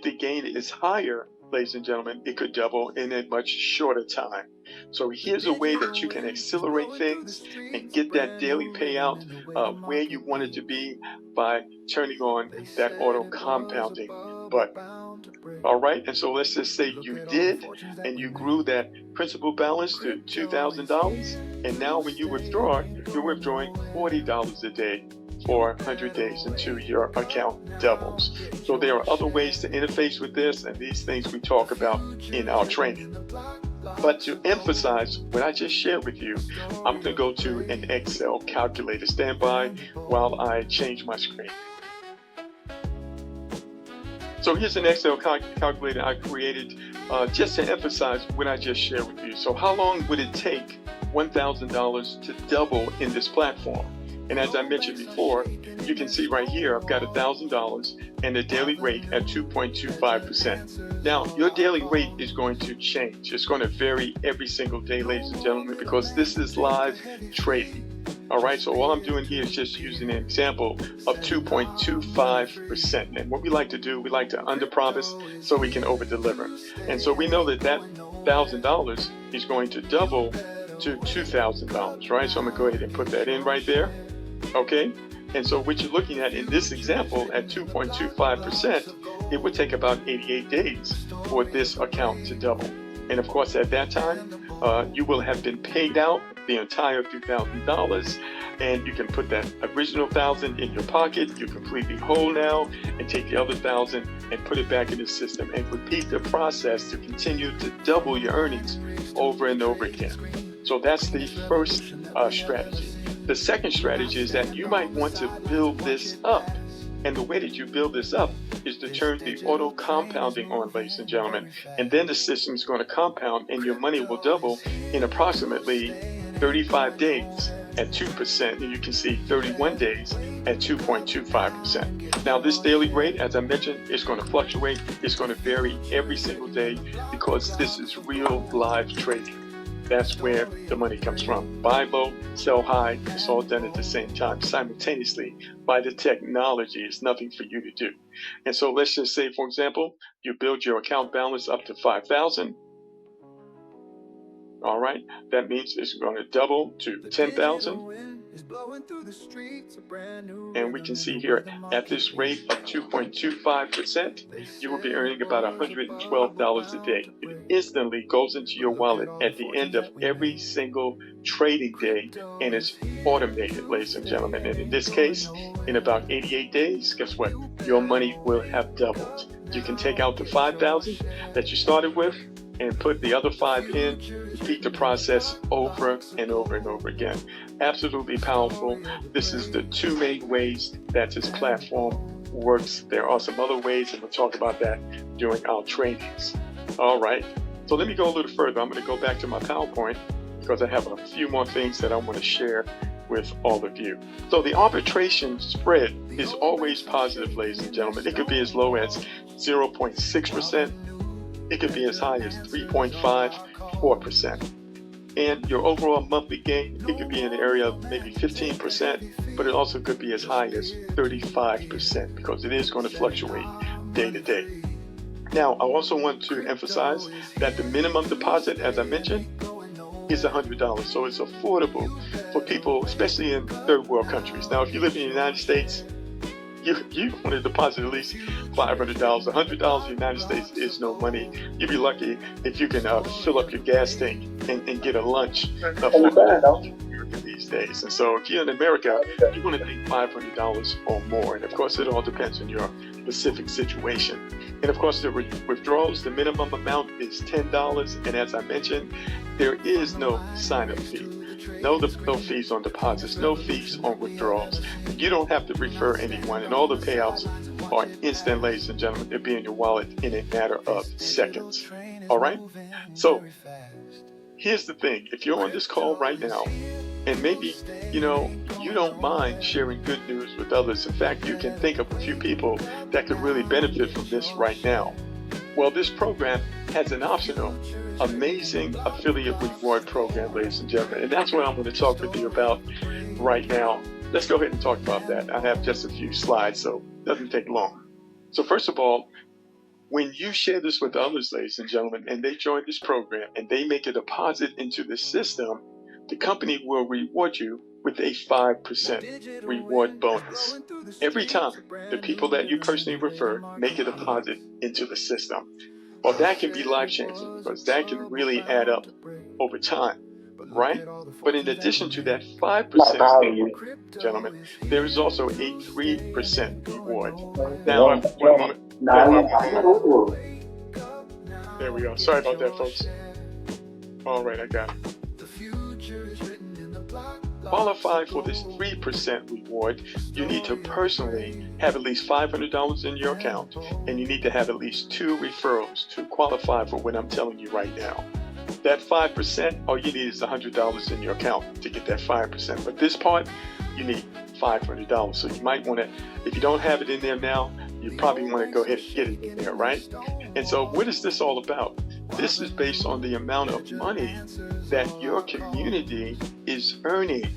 the gain is higher, ladies and gentlemen, it could double in a much shorter time. So here's a way that you can accelerate things and get that daily payout where you want it to be by turning on that auto compounding button. All right, and so let's just say you did, and you grew that principal balance to $2,000, and now when you withdraw, you're withdrawing $40 a day for 100 days until your account doubles. So there are other ways to interface with this, and these things we talk about in our training. But to emphasize what I just shared with you, I'm going to go to an Excel calculator. Stand by while I change my screen. So here's an Excel calculator I created just to emphasize what I just shared with you. So how long would it take $1,000 to double in this platform? And as I mentioned before, you can see right here, I've got $1,000 and a daily rate at 2.25%. Now, your daily rate is going to change. It's going to vary every single day, ladies and gentlemen, because this is live trading. All right, so all I'm doing here is just using an example of 2.25%. And what we like to do, we like to underpromise so we can overdeliver. And so we know that that $1,000 is going to double to $2,000, right? So I'm gonna go ahead and put that in right there, okay? And so what you're looking at in this example at 2.25%, it would take about 88 days for this account to double. And of course, at that time, you will have been paid out the entire $2,000, and you can put that original $1,000 in your pocket. You're completely whole now, and take the other $1,000 and put it back in the system and repeat the process to continue to double your earnings over and over again. So that's the first strategy. The second strategy is that you might want to build this up. And the way that you build this up is to turn the auto compounding on, ladies and gentlemen. And then the system is going to compound and your money will double in approximately 35 days at 2%. And you can see 31 days at 2.25%. Now this daily rate, as I mentioned, is going to fluctuate. It's going to vary every single day because this is real live trading. That's where the money comes from. Buy low, sell high. It's all done at the same time, simultaneously by the technology. It's nothing for you to do. And so let's just say, for example, you build your account balance up to 5,000. All right, that means it's going to double to 10,000. And we can see here at this rate of 2.25%, you will be earning about $112 a day. It instantly goes into your wallet at the end of every single trading day, and it's automated, ladies and gentlemen. And in this case, in about 88 days, guess what? Your money will have doubled. You can take out the 5,000 that you started with and put the other 5 in, repeat the process over and over and over again. Absolutely powerful. This is the 2 main ways that this platform works. There are some other ways, and we'll talk about that during our trainings. All right, so let me go a little further. I'm going to go back to my PowerPoint because I have a few more things that I want to share with all of you. So the arbitration spread is always positive, ladies and gentlemen. It could be as low as 0.6%. It could be as high as 3.54%. And your overall monthly gain, it could be in the area of maybe 15%, but it also could be as high as 35% because it is going to fluctuate day to day. Now, I also want to emphasize that the minimum deposit, as I mentioned, is $100. So it's affordable for people, especially in third world countries. Now, if you live in the United States, you want to deposit at least $500. $100 in the United States is no money. You'd be lucky if you can fill up your gas tank and get a lunch these days. And so if you're in America, you want to think $500 or more. And of course, it all depends on your specific situation. And of course, the withdrawals, the minimum amount is $10. And as I mentioned, there is no sign-up fee. No fees on deposits, no fees on withdrawals. You don't have to refer anyone, and all the payouts are instant, ladies and gentlemen. They'll be in your wallet in a matter of seconds. All right? So here's the thing. If you're on this call right now, and maybe, you don't mind sharing good news with others. In fact, you can think of a few people that could really benefit from this right now. Well, this program has an optional, amazing affiliate reward program, ladies and gentlemen. And that's what I'm going to talk with you about right now. Let's go ahead and talk about that. I have just a few slides, so it doesn't take long. So first of all, When you share this with others, ladies and gentlemen, and they join this program and they make a deposit into the system, the company will reward you with a 5% reward bonus. Every time the people that you personally refer make a deposit into the system. Well, that can be life-changing because that can really add up over time, right? But in addition to that 5%, gentlemen, there is also a 3% reward. Now, one moment. There we go. Sorry about that, folks. All right, I got it. Qualify for this 3% reward, you need to personally have at least $500 in your account, and you need to have at least 2 referrals to qualify for what I'm telling you right now. That 5%, all you need is $100 in your account to get that 5%. But this part, you need $500. So you might want to, if you don't have it in there now, you probably want to go ahead and get it in there, right? And so what is this all about? This is based on the amount of money that your community is earning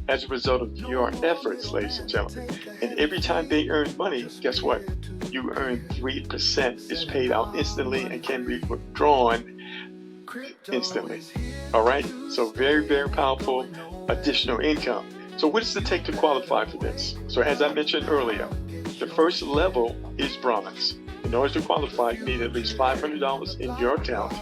as a result of your efforts, ladies and gentlemen. And every time they earn money, guess what? You earn 3%. It's paid out instantly and can be withdrawn instantly. All right? So very, very powerful additional income. So what does it take to qualify for this? So as I mentioned earlier, the first level is bronze. In order to qualify, you need at least $500 in your account,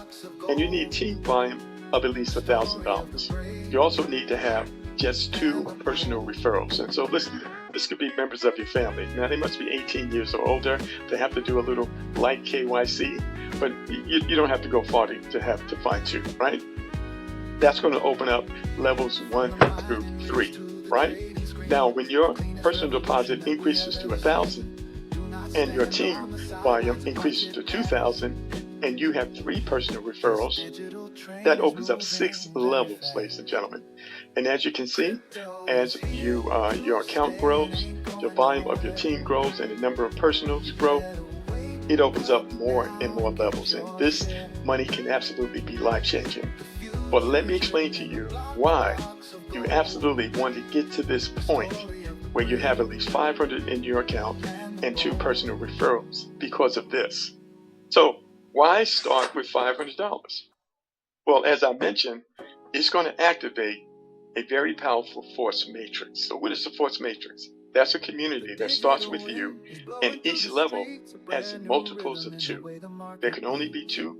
and you need team volume of at least $1,000. You also need to have just 2 personal referrals. And so listen, this could be members of your family. Now, they must be 18 years or older. They have to do a little light KYC, but you don't have to go far to find 2, right? That's going to open up levels 1 through 3, right? Now, when your personal deposit increases to $1,000 and your team volume increases to $2,000 and you have 3 personal referrals, that opens up 6 levels, ladies and gentlemen. And as you can see, as your account grows, the volume of your team grows, and the number of personals grow, it opens up more and more levels. And this money can absolutely be life-changing. But let me explain to you why you absolutely want to get to this point where you have at least $500 in your account and 2 personal referrals because of this. So why start with $500? Well, as I mentioned, it's going to activate a very powerful force matrix. So what is the force matrix? That's a community that starts with you, and each level has multiples of 2. There can only be two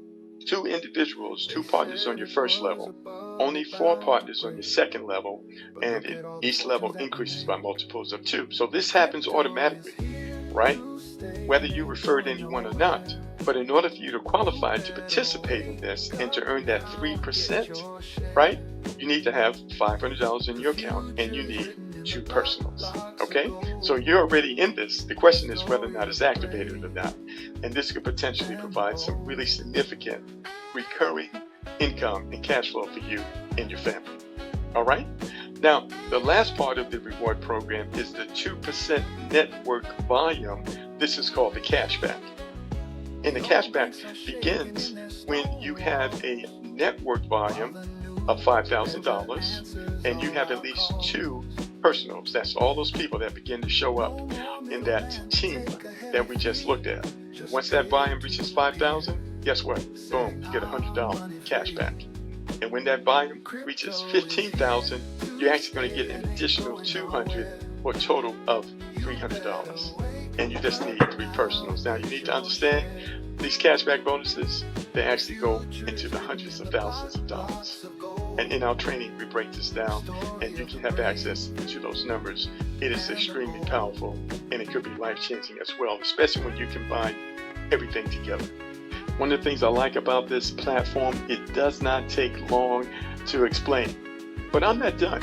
individuals, 2 partners on your first level, only 4 partners on your second level, and each level increases by multiples of 2. So this happens automatically, right? Whether you referred anyone or not. But in order for you to qualify to participate in this and to earn that 3%, right, you need to have $500 in your account and you need 2 personals, okay? So you're already in this. The question is whether or not it's activated or not. And this could potentially provide some really significant recurring income and cash flow for you and your family, all right? Now, the last part of the reward program is the 2% network volume. This is called the cashback. And the cashback begins when you have a network volume of $5,000 and you have at least 2 personals. That's all those people that begin to show up in that team that we just looked at. Once that volume reaches 5,000, guess what? Boom, you get $100 cash back. And when that volume reaches 15,000, you're actually going to get an additional 200 for a total of $300. And you just need 3 personals. Now you need to understand these cashback bonuses, they actually go into the hundreds of thousands of dollars. And in our training, we break this down and you can have access to those numbers. It is extremely powerful and it could be life-changing as well, especially when you combine everything together. One of the things I like about this platform, it does not take long to explain. But I'm not done.